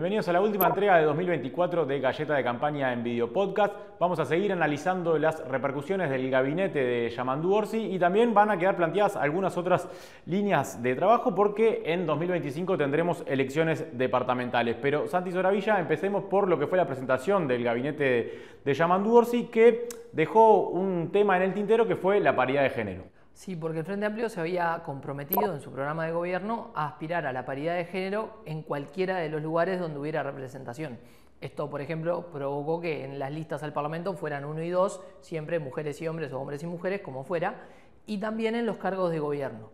Bienvenidos a la última entrega de 2024 de Galleta de Campaña en Video Podcast. Vamos a seguir analizando las repercusiones del gabinete de Yamandú Orsi y también van a quedar planteadas algunas otras líneas de trabajo porque en 2025 tendremos elecciones departamentales. Pero Santi Soravilla, empecemos por lo que fue la presentación del gabinete de Yamandú Orsi, que dejó un tema en el tintero que fue la paridad de género. Sí, porque el Frente Amplio se había comprometido en su programa de gobierno a aspirar a la paridad de género en cualquiera de los lugares donde hubiera representación. Esto, por ejemplo, provocó que en las listas al Parlamento fueran 1 y 2, siempre mujeres y hombres o hombres y mujeres, como fuera, y también en los cargos de gobierno.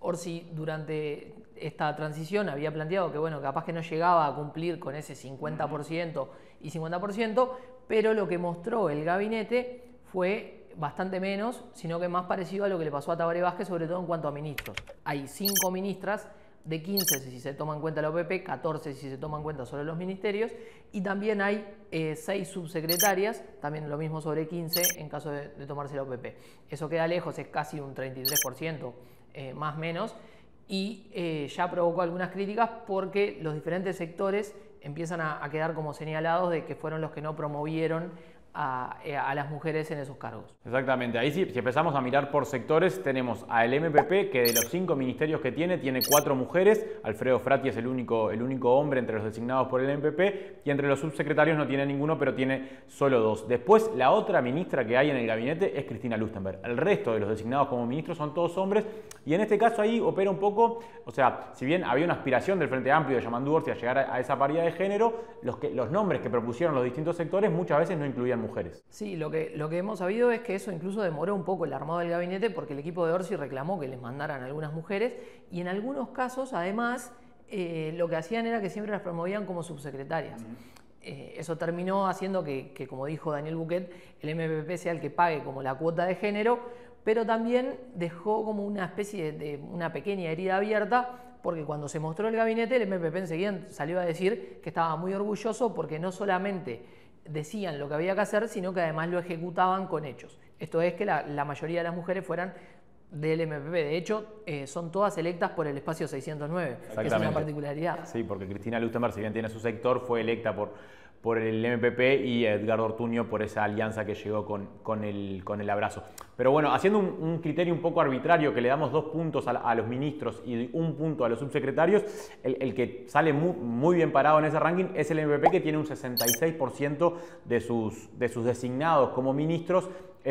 Orsi, durante esta transición, había planteado que, bueno, capaz que no llegaba a cumplir con ese 50% y 50%, pero lo que mostró el gabinete fue bastante menos, sino que más parecido a lo que le pasó a Tabaré Vázquez, sobre todo en cuanto a ministros. Hay 5 ministras, de 15 si se toma en cuenta la OPP, 14 si se toma en cuenta sobre los ministerios, y también hay 6 subsecretarias, también lo mismo sobre 15 en caso de tomarse la OPP. Eso queda lejos, es casi un 33%, más o menos, y ya provocó algunas críticas porque los diferentes sectores empiezan a quedar como señalados de que fueron los que no promovieron a las mujeres en esos cargos. Exactamente, ahí si empezamos a mirar por sectores, tenemos al MPP, que de los 5 ministerios que tiene 4 mujeres. Alfredo Frati es el único hombre entre los designados por el MPP, y entre los subsecretarios no tiene ninguno, pero tiene solo 2. Después, la otra ministra que hay en el gabinete es Cristina Lustenberg. El resto de los designados como ministros son todos hombres, y en este caso ahí opera un poco, o sea, si bien había una aspiración del Frente Amplio de Yamandú Orsi a llegar a esa paridad de género, los nombres que propusieron los distintos sectores muchas veces no incluían mujeres. Sí, lo que hemos sabido es que eso incluso demoró un poco el armado del gabinete porque el equipo de Orsi reclamó que les mandaran algunas mujeres y en algunos casos, además, lo que hacían era que siempre las promovían como subsecretarias. Eso terminó haciendo que, como dijo Daniel Buquet, el MPP sea el que pague como la cuota de género, pero también dejó como una especie de una pequeña herida abierta, porque cuando se mostró el gabinete, el MPP enseguida salió a decir que estaba muy orgulloso porque no solamente decían lo que había que hacer, sino que además lo ejecutaban con hechos. Esto es que la mayoría de las mujeres fueran del MPP. De hecho, son todas electas por el espacio 609, que es una particularidad. Sí, porque Cristina Lustenberg, si bien tiene su sector, fue electa por el MPP y Edgardo Ortuño por esa alianza que llegó con el abrazo. Pero bueno, haciendo un criterio un poco arbitrario, que le damos 2 puntos a los ministros y 1 punto a los subsecretarios, el que sale muy bien parado en ese ranking es el MPP, que tiene un 66% de sus designados como ministros,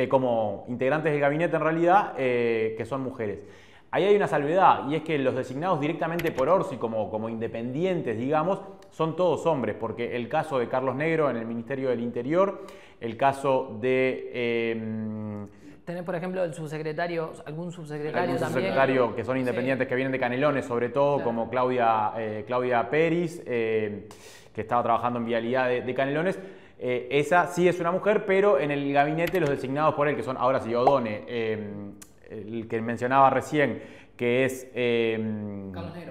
como integrantes del gabinete en realidad, que son mujeres. Ahí hay una salvedad, y es que los designados directamente por Orsi como independientes, digamos, son todos hombres, porque el caso de Carlos Negro en el Ministerio del Interior, el caso de... Tenés, por ejemplo, algún subsecretario algún también. Subsecretario que son independientes, sí, que vienen de Canelones, sobre todo, claro, como Claudia Peris, que estaba trabajando en vialidad de Canelones. Esa sí es una mujer, pero en el gabinete los designados por él, que son ahora sí Odone, el que mencionaba recién, que es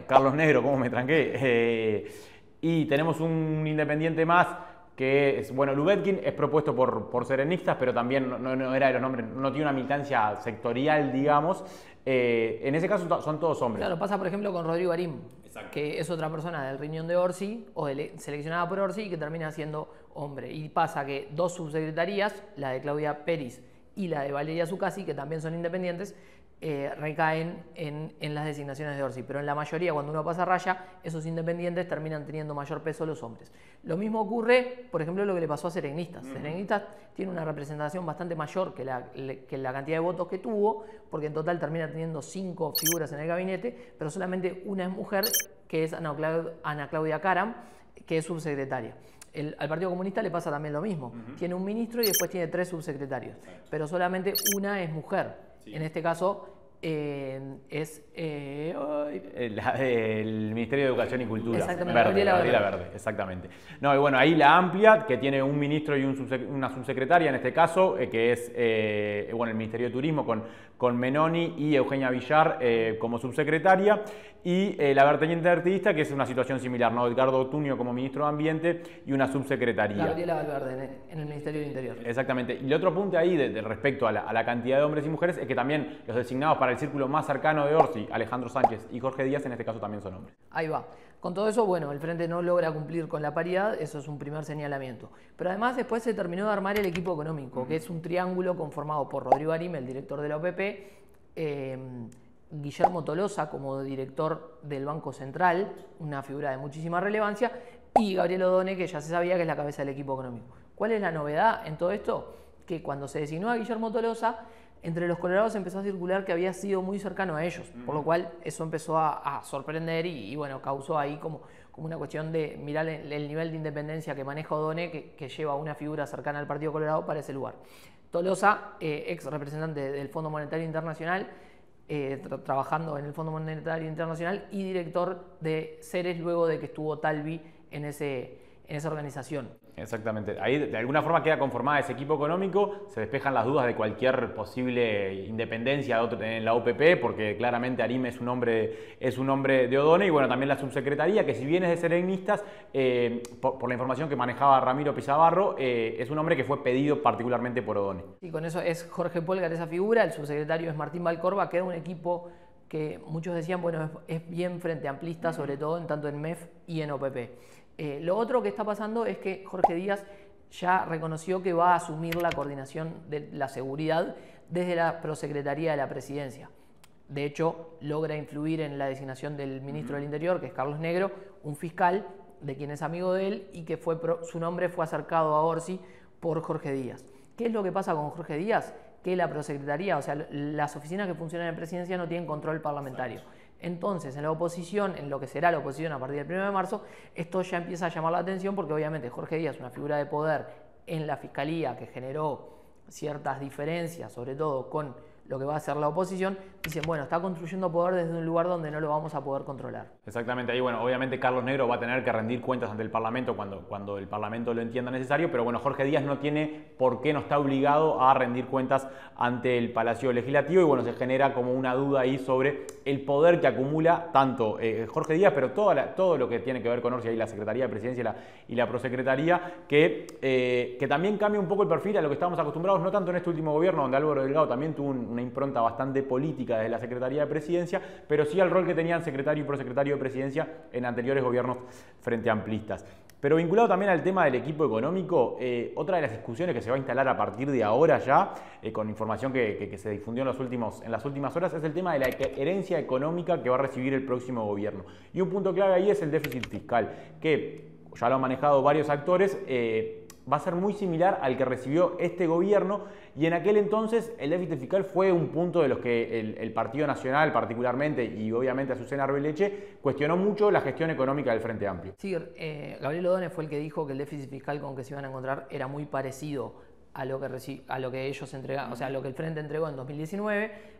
Carlos Negro, ¿cómo me tranqué? Y tenemos un independiente más, que es, bueno, Lubetkin es propuesto por serenistas, pero también no era de los nombres, no tiene una militancia sectorial, digamos. En ese caso son todos hombres. Claro, pasa por ejemplo con Rodrigo Arim, que es otra persona del riñón de Orsi, o seleccionada por Orsi, y que termina siendo hombre. Y pasa que 2 subsecretarías, la de Claudia Peris y la de Valeria Zuccasi, que también son independientes, recaen en las designaciones de Orsi, pero en la mayoría, cuando uno pasa raya, esos independientes terminan teniendo mayor peso los hombres. Lo mismo ocurre, por ejemplo, lo que le pasó a Serenistas. Serenistas tiene una representación bastante mayor que la cantidad de votos que tuvo, porque en total termina teniendo 5 figuras en el gabinete, pero solamente una es mujer, que es Ana Claudia Caram, que es subsecretaria. Al Partido Comunista le pasa también lo mismo. Tiene un ministro y después tiene 3 subsecretarios, pero solamente una es mujer. Sí. En este caso es el Ministerio de Educación y Cultura. Exactamente, Gabriela Verde. Exactamente. No, y bueno, ahí la amplia, que tiene un ministro y una subsecretaria en este caso, que es el Ministerio de Turismo con Menoni y Eugenia Villar como subsecretaria, y la verteniente artista, que es una situación similar, ¿no? Edgardo Ortuño como ministro de Ambiente y una subsecretaría. Gabriela Valverde en el Ministerio del Interior. Exactamente. Y el otro punto ahí respecto a la cantidad de hombres y mujeres es que también los designados para el círculo más cercano de Orsi, Alejandro Sánchez y Jorge Jorge Díaz en este caso también son hombres. Ahí va. Con todo eso, bueno, el Frente no logra cumplir con la paridad, eso es un primer señalamiento. Pero además después se terminó de armar el equipo económico, que es un triángulo conformado por Rodrigo Arim, el director de la OPP, Guillermo Tolosa como director del Banco Central, una figura de muchísima relevancia, y Gabriel Odone, que ya se sabía que es la cabeza del equipo económico. ¿Cuál es la novedad en todo esto? Que cuando se designó a Guillermo Tolosa, entre los colorados empezó a circular que había sido muy cercano a ellos, por lo cual eso empezó a sorprender y bueno, causó ahí como una cuestión de mirar el nivel de independencia que maneja Odone, que lleva a una figura cercana al Partido Colorado para ese lugar. Tolosa, ex representante del Fondo Monetario Internacional, trabajando en el Fondo Monetario Internacional y director de Ceres luego de que estuvo Talvi en esa organización. Exactamente. Ahí de alguna forma queda conformada ese equipo económico, se despejan las dudas de cualquier posible independencia en la OPP, porque claramente Arim es un hombre de Odone, y bueno, también la subsecretaría, que si bien es de Serenistas, por la información que manejaba Ramiro Pizabarro, es un hombre que fue pedido particularmente por Odone. Y con eso es Jorge Polgar esa figura, el subsecretario es Martín Valcorba, queda un equipo que muchos decían, bueno, es bien frente amplista, sobre todo en tanto en MEF y en OPP. Lo otro que está pasando es que Jorge Díaz ya reconoció que va a asumir la coordinación de la seguridad desde la Prosecretaría de la Presidencia. De hecho, logra influir en la designación del ministro del Interior, que es Carlos Negro, un fiscal de quien es amigo de él y que su nombre fue acercado a Orsi por Jorge Díaz. ¿Qué es lo que pasa con Jorge Díaz? Que la Prosecretaría, o sea, las oficinas que funcionan en Presidencia no tienen control parlamentario. Entonces, en la oposición, en lo que será la oposición a partir del 1 de marzo, esto ya empieza a llamar la atención porque obviamente Jorge Díaz, una figura de poder en la Fiscalía que generó ciertas diferencias, sobre todo con lo que va a hacer la oposición, dicen, bueno, está construyendo poder desde un lugar donde no lo vamos a poder controlar. Exactamente, ahí bueno, obviamente Carlos Negro va a tener que rendir cuentas ante el Parlamento cuando el Parlamento lo entienda necesario, pero bueno, Jorge Díaz no tiene por qué, no está obligado a rendir cuentas ante el Palacio Legislativo, y bueno, se genera como una duda ahí sobre el poder que acumula tanto Jorge Díaz, pero todo lo que tiene que ver con Orsi, ahí la Secretaría de Presidencia y la Prosecretaría, que también cambia un poco el perfil a lo que estábamos acostumbrados, no tanto en este último gobierno, donde Álvaro Delgado también tuvo una impronta bastante política desde la Secretaría de Presidencia, pero sí al rol que tenían secretario y prosecretario de Presidencia en anteriores gobiernos frente amplistas. Pero vinculado también al tema del equipo económico, otra de las discusiones que se va a instalar a partir de ahora ya, con información que se difundió en las últimas horas, es el tema de la herencia económica que va a recibir el próximo gobierno. Y un punto clave ahí es el déficit fiscal, que ya lo han manejado varios actores, va a ser muy similar al que recibió este gobierno, y en aquel entonces el déficit fiscal fue un punto de los que el Partido Nacional particularmente, y obviamente Azucena Arbeleche, cuestionó mucho la gestión económica del Frente Amplio. Sí, Gabriel Odone fue el que dijo que el déficit fiscal con que se iban a encontrar era muy parecido a lo que ellos entregaron, o sea, a lo que el Frente entregó en 2019.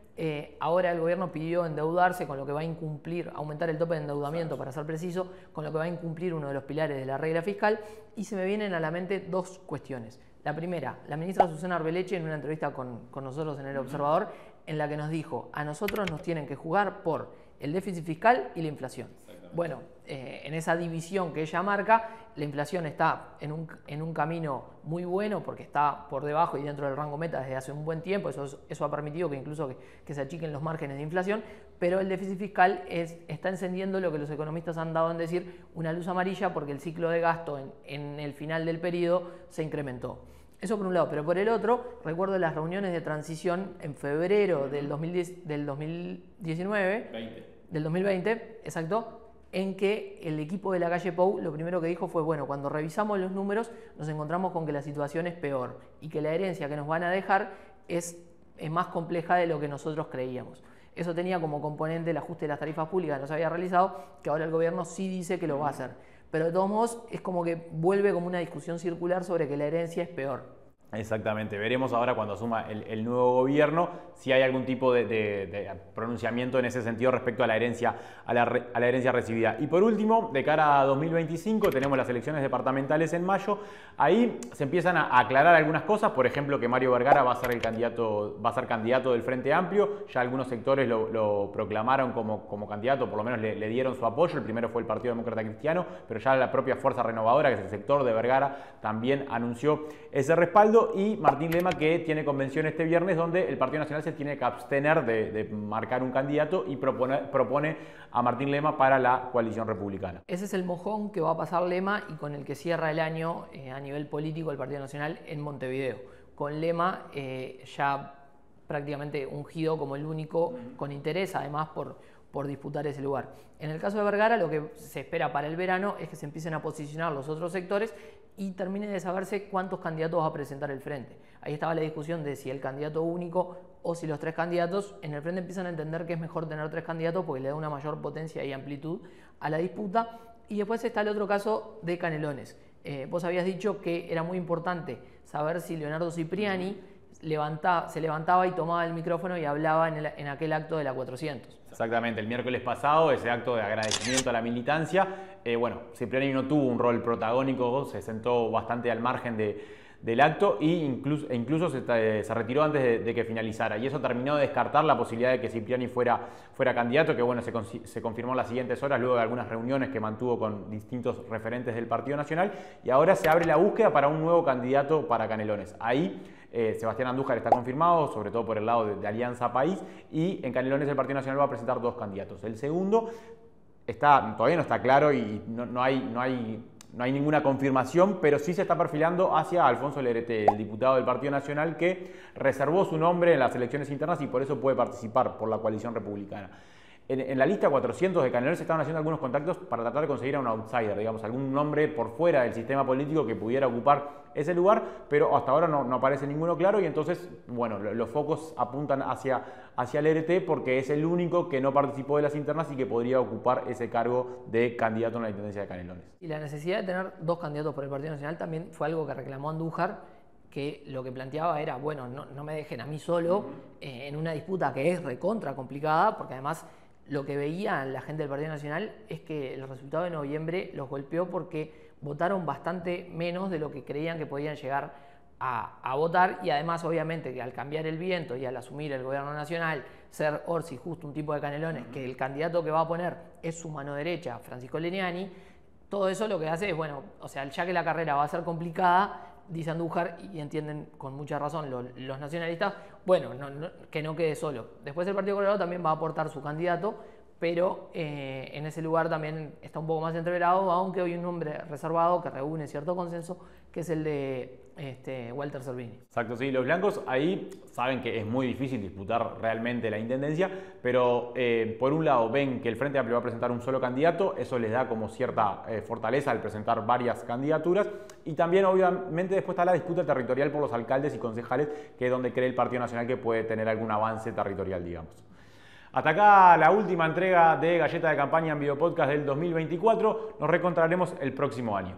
Ahora el gobierno pidió endeudarse, con lo que va a incumplir, aumentar el tope de endeudamiento, para ser preciso, con lo que va a incumplir uno de los pilares de la regla fiscal, y se me vienen a la mente dos cuestiones. La primera, la ministra Azucena Arbeleche en una entrevista con nosotros en El Observador, en la que nos dijo, a nosotros nos tienen que jugar por el déficit fiscal y la inflación. Bueno, en esa división que ella marca, la inflación está en un camino muy bueno porque está por debajo y dentro del rango meta desde hace un buen tiempo, eso ha permitido que incluso que se achiquen los márgenes de inflación, pero el déficit fiscal está encendiendo lo que los economistas han dado en decir una luz amarilla, porque el ciclo de gasto en el final del periodo se incrementó. Eso por un lado, pero por el otro, recuerdo las reuniones de transición en febrero del 2020, exacto, en que el equipo de la calle Pou lo primero que dijo fue, bueno, cuando revisamos los números nos encontramos con que la situación es peor y que la herencia que nos van a dejar es más compleja de lo que nosotros creíamos. Eso tenía como componente el ajuste de las tarifas públicas que no se había realizado, que ahora el gobierno sí dice que lo va a hacer. Pero de todos modos es como que vuelve como una discusión circular sobre que la herencia es peor. Exactamente, veremos ahora cuando asuma el nuevo gobierno si hay algún tipo de pronunciamiento en ese sentido respecto a la herencia recibida. Y por último, de cara a 2025 tenemos las elecciones departamentales en mayo. Ahí se empiezan a aclarar algunas cosas, por ejemplo que Mario Vergara va a ser candidato del Frente Amplio. Ya algunos sectores lo proclamaron como candidato, por lo menos le dieron su apoyo. El primero fue el Partido Demócrata Cristiano, pero ya la propia Fuerza Renovadora, que es el sector de Vergara, también anunció ese respaldo. candidato, y Martín Lema, que tiene convención este viernes, donde el Partido Nacional se tiene que abstener de marcar un candidato y propone a Martín Lema para la coalición republicana. Ese es el mojón que va a pasar Lema y con el que cierra el año a nivel político el Partido Nacional en Montevideo. Con Lema ya prácticamente ungido como el único con interés, además por disputar ese lugar. En el caso de Vergara, lo que se espera para el verano es que se empiecen a posicionar los otros sectores y termine de saberse cuántos candidatos va a presentar el Frente. Ahí estaba la discusión de si el candidato único o si los 3 candidatos. En el Frente empiezan a entender que es mejor tener 3 candidatos porque le da una mayor potencia y amplitud a la disputa. Y después está el otro caso de Canelones. Vos habías dicho que era muy importante saber si Leonardo Cipriani se levantaba y tomaba el micrófono y hablaba en aquel acto de la 400. Exactamente, el miércoles pasado, ese acto de agradecimiento a la militancia. Bueno, Cipriani no tuvo un rol protagónico, se sentó bastante al margen del acto e incluso se retiró antes de que finalizara. Y eso terminó de descartar la posibilidad de que Cipriani fuera candidato, que bueno, se confirmó en las siguientes horas, luego de algunas reuniones que mantuvo con distintos referentes del Partido Nacional. Y ahora se abre la búsqueda para un nuevo candidato para Canelones. Ahí Sebastián Andújar está confirmado, sobre todo por el lado de Alianza País, y en Canelones el Partido Nacional va a presentar 2 candidatos. El segundo todavía no está claro y no hay ninguna confirmación, pero sí se está perfilando hacia Alfonso Lerete, el diputado del Partido Nacional, que reservó su nombre en las elecciones internas y por eso puede participar por la coalición republicana. En la lista 400 de Canelones se estaban haciendo algunos contactos para tratar de conseguir a un outsider, digamos, algún nombre por fuera del sistema político que pudiera ocupar ese lugar, pero hasta ahora no aparece ninguno claro y entonces, bueno, los focos apuntan hacia el ERT porque es el único que no participó de las internas y que podría ocupar ese cargo de candidato en la intendencia de Canelones. Y la necesidad de tener 2 candidatos por el Partido Nacional también fue algo que reclamó Andújar, que lo que planteaba era, bueno, no me dejen a mí solo en una disputa que es recontra complicada, porque además lo que veía la gente del Partido Nacional es que el resultado de noviembre los golpeó porque votaron bastante menos de lo que creían que podían llegar a votar, y además obviamente que al cambiar el viento y al asumir el gobierno nacional, ser Orsi justo un tipo de Canelones, que el candidato que va a poner es su mano derecha, Francisco Leniani, todo eso lo que hace es, bueno, o sea, ya que la carrera va a ser complicada, dice Andújar, y entienden con mucha razón los nacionalistas, bueno, que no quede solo. Después el Partido Colorado también va a aportar su candidato, pero en ese lugar también está un poco más entreverado, aunque hay un nombre reservado que reúne cierto consenso, que es el de Walter Salvini. Exacto, sí, los blancos ahí saben que es muy difícil disputar realmente la intendencia, pero por un lado ven que el Frente Amplio va a presentar un solo candidato, eso les da como cierta fortaleza al presentar varias candidaturas, y también obviamente después está la disputa territorial por los alcaldes y concejales, que es donde cree el Partido Nacional que puede tener algún avance territorial, digamos. Hasta acá la última entrega de Galleta de Campaña en Videopodcast del 2024. Nos reencontraremos el próximo año.